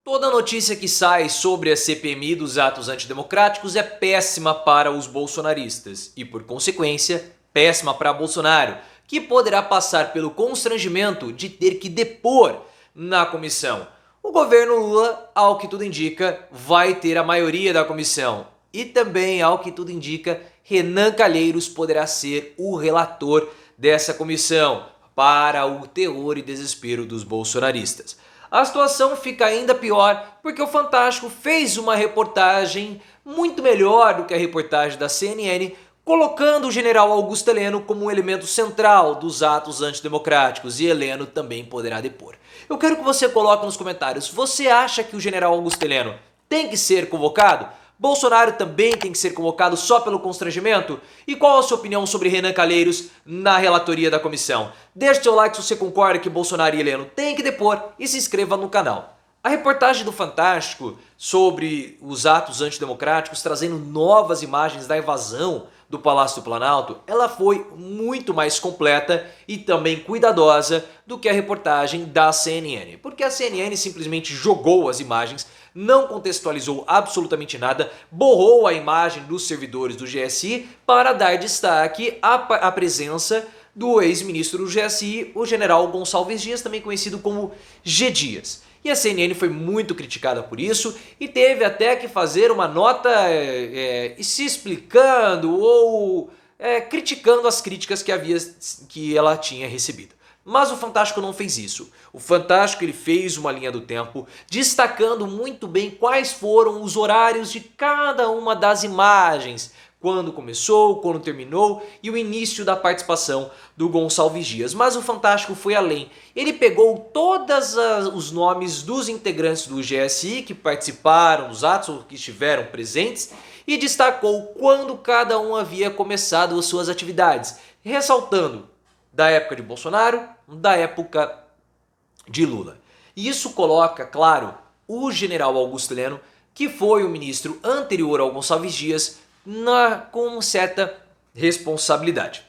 Toda notícia que sai sobre a CPMI dos atos antidemocráticos é péssima para os bolsonaristas e, por consequência, péssima para Bolsonaro, que poderá passar pelo constrangimento de ter que depor na comissão. O governo Lula, ao que tudo indica, vai ter a maioria da comissão e também, ao que tudo indica, Renan Calheiros poderá ser o relator dessa comissão, para o terror e desespero dos bolsonaristas. A situação fica ainda pior porque o Fantástico fez uma reportagem muito melhor do que a reportagem da CNN, colocando o general Augusto Heleno como um elemento central dos atos antidemocráticos, e Heleno também poderá depor. Eu quero que você coloque nos comentários, você acha que o general Augusto Heleno tem que ser convocado? Bolsonaro também tem que ser convocado só pelo constrangimento? E qual a sua opinião sobre Renan Calheiros na relatoria da comissão? Deixe seu like se você concorda que Bolsonaro e Heleno têm que depor e se inscreva no canal. A reportagem do Fantástico sobre os atos antidemocráticos, trazendo novas imagens da invasão do Palácio do Planalto, ela foi muito mais completa e também cuidadosa do que a reportagem da CNN. Porque a CNN simplesmente jogou as imagens, não contextualizou absolutamente nada, borrou a imagem dos servidores do GSI para dar destaque à presença do ex-ministro do GSI, o general Gonçalves Dias, também conhecido como G. Dias. E a CNN foi muito criticada por isso e teve até que fazer uma nota se explicando ou criticando as críticas que ela tinha recebido. Mas o Fantástico não fez isso. O Fantástico ele fez uma linha do tempo, destacando muito bem quais foram os horários de cada uma das imagens, quando começou, quando terminou e o início da participação do Gonçalves Dias. Mas o Fantástico foi além. Ele pegou todos os nomes dos integrantes do GSI que participaram dos atos ou que estiveram presentes e destacou quando cada um havia começado as suas atividades, ressaltando da época de Bolsonaro, da época de Lula. E isso coloca, claro, o general Augusto Heleno, que foi o ministro anterior ao Gonçalves Dias, com certa responsabilidade.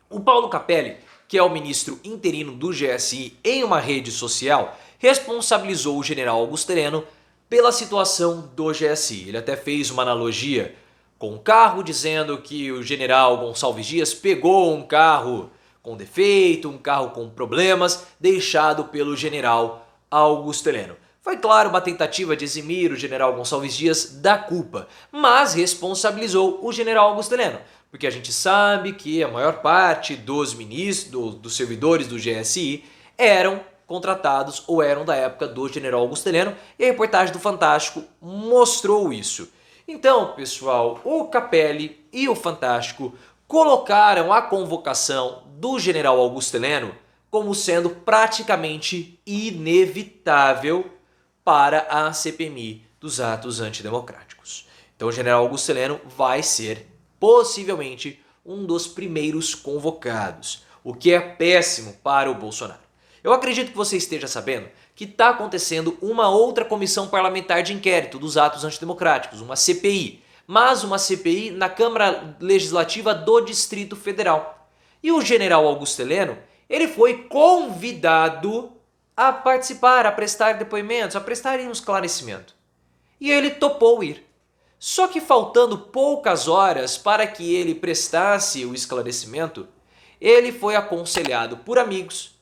O Paulo Capelli, que é o ministro interino do GSI, em uma rede social, responsabilizou o general Augusto Heleno pela situação do GSI. Ele até fez uma analogia com um carro, dizendo que o general Gonçalves Dias pegou um carro com defeito, um carro com problemas, deixado pelo general Augusto Heleno. Foi, claro, uma tentativa de eximir o general Gonçalves Dias da culpa, mas responsabilizou o general Augusto Heleno, porque a gente sabe que a maior parte dos ministros, dos servidores do GSI, eram contratados ou eram da época do general Augusto Heleno, e a reportagem do Fantástico mostrou isso. Então, pessoal, o Capelli e o Fantástico colocaram a convocação do general Augusto Heleno como sendo praticamente inevitável para a CPMI dos atos antidemocráticos. Então o general Augusto Heleno vai ser, possivelmente, um dos primeiros convocados, o que é péssimo para o Bolsonaro. Eu acredito que você esteja sabendo que está acontecendo uma outra comissão parlamentar de inquérito dos atos antidemocráticos, uma CPI, mas uma CPI na Câmara Legislativa do Distrito Federal. E o general Augusto Heleno, ele foi convidado a participar, a prestar depoimentos, a prestar um esclarecimento. E ele topou ir. Só que faltando poucas horas para que ele prestasse o esclarecimento, ele foi aconselhado por amigos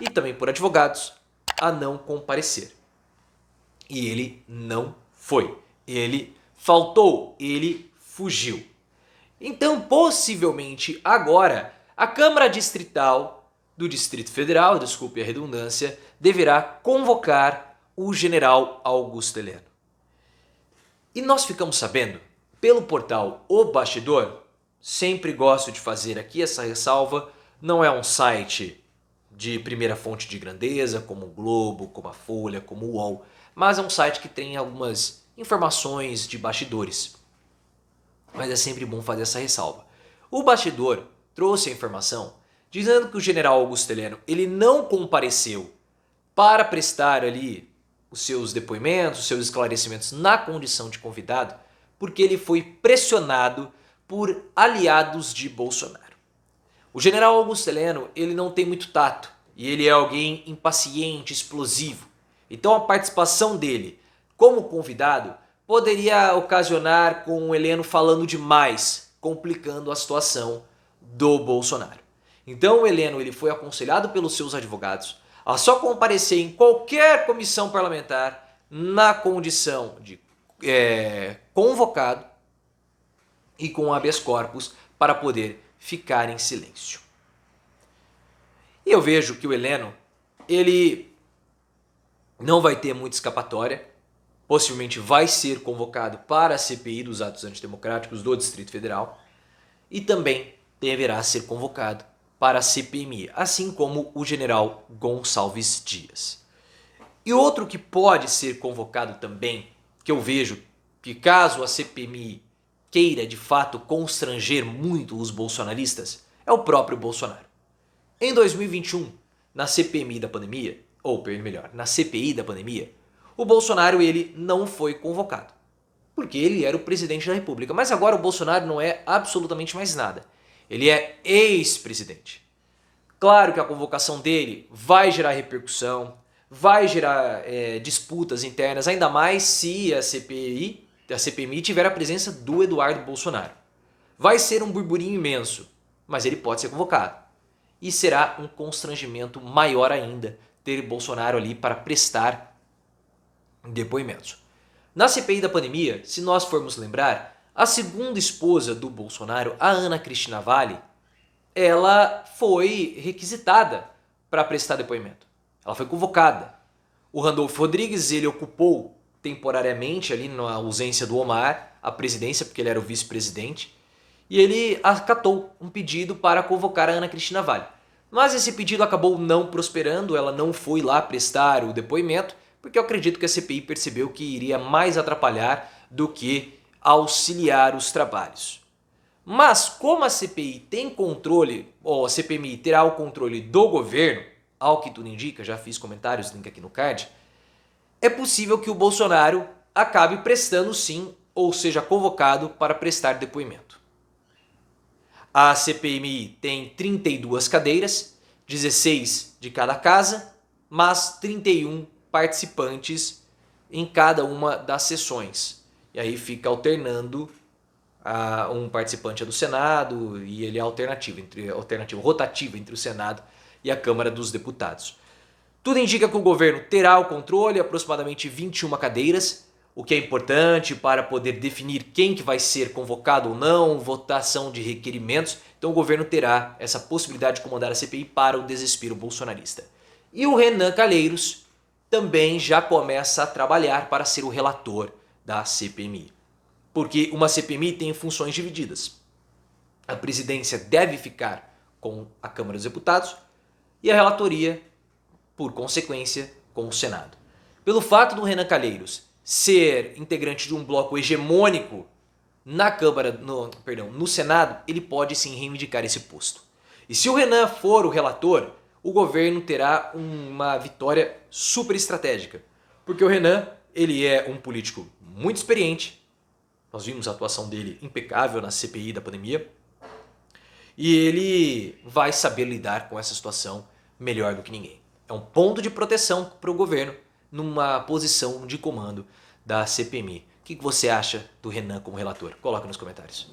e também por advogados a não comparecer. E ele não foi. Ele faltou, ele fugiu. Então, possivelmente agora, a Câmara Distrital do Distrito Federal, desculpe a redundância, deverá convocar o general Augusto Heleno. E nós ficamos sabendo, pelo portal O Bastidor, sempre gosto de fazer aqui essa ressalva, não é um site de primeira fonte de grandeza, como o Globo, como a Folha, como o UOL, mas é um site que tem algumas informações de bastidores. Mas é sempre bom fazer essa ressalva. O Bastidor trouxe a informação dizendo que o general Augusto Heleno ele não compareceu para prestar ali os seus depoimentos, os seus esclarecimentos na condição de convidado, porque ele foi pressionado por aliados de Bolsonaro. O general Augusto Heleno ele não tem muito tato e ele é alguém impaciente, explosivo. Então a participação dele como convidado poderia ocasionar com o Heleno falando demais, complicando a situação do Bolsonaro. Então o Heleno ele foi aconselhado pelos seus advogados a só comparecer em qualquer comissão parlamentar na condição de convocado e com habeas corpus para poder ficar em silêncio. E eu vejo que o Heleno, ele não vai ter muita escapatória, possivelmente vai ser convocado para a CPI dos atos antidemocráticos do Distrito Federal e também deverá ser convocado para a CPMI, assim como o general Gonçalves Dias. E outro que pode ser convocado também, que eu vejo que caso a CPMI queira de fato constranger muito os bolsonaristas, é o próprio Bolsonaro. Em 2021, na CPMI da pandemia, ou melhor, na CPI da pandemia, o Bolsonaro ele não foi convocado, porque ele era o presidente da República. Mas agora o Bolsonaro não é absolutamente mais nada. Ele é ex-presidente. Claro que a convocação dele vai gerar repercussão, vai gerar disputas internas, ainda mais se a CPMI tiver a presença do Eduardo Bolsonaro. Vai ser um burburinho imenso, mas ele pode ser convocado. E será um constrangimento maior ainda ter Bolsonaro ali para prestar depoimentos. Na CPI da pandemia, se nós formos lembrar, a segunda esposa do Bolsonaro, a Ana Cristina Valle, ela foi requisitada para prestar depoimento. Ela foi convocada. O Randolfo Rodrigues, ele ocupou temporariamente ali na ausência do Omar a presidência, porque ele era o vice-presidente, e ele acatou um pedido para convocar a Ana Cristina Valle. Mas esse pedido acabou não prosperando, ela não foi lá prestar o depoimento, porque eu acredito que a CPI percebeu que iria mais atrapalhar do que auxiliar os trabalhos. Mas como a CPI tem controle, ou a CPMI terá o controle do governo, ao que tudo indica, já fiz comentários, link aqui no card, é possível que o Bolsonaro acabe prestando sim, ou seja convocado para prestar depoimento. A CPMI tem 32 cadeiras, 16 de cada casa, mas 31 participantes em cada uma das sessões. E aí fica alternando, um participante é do Senado e ele é alternativo rotativo entre o Senado e a Câmara dos Deputados. Tudo indica que o governo terá o controle, aproximadamente 21 cadeiras, o que é importante para poder definir quem que vai ser convocado ou não, votação de requerimentos. Então o governo terá essa possibilidade de comandar a CPI para o desespero bolsonarista. E o Renan Calheiros também já começa a trabalhar para ser o relator da CPMI. Porque uma CPMI tem funções divididas. A presidência deve ficar com a Câmara dos Deputados e a relatoria, por consequência, com o Senado. Pelo fato do Renan Calheiros ser integrante de um bloco hegemônico na Câmara, no Senado, ele pode sim reivindicar esse posto. E se o Renan for o relator, o governo terá uma vitória super estratégica. Porque o Renan, ele é um político muito experiente, nós vimos a atuação dele impecável na CPI da pandemia, e ele vai saber lidar com essa situação melhor do que ninguém. É um ponto de proteção para o governo numa posição de comando da CPMI. O que você acha do Renan como relator? Coloca nos comentários.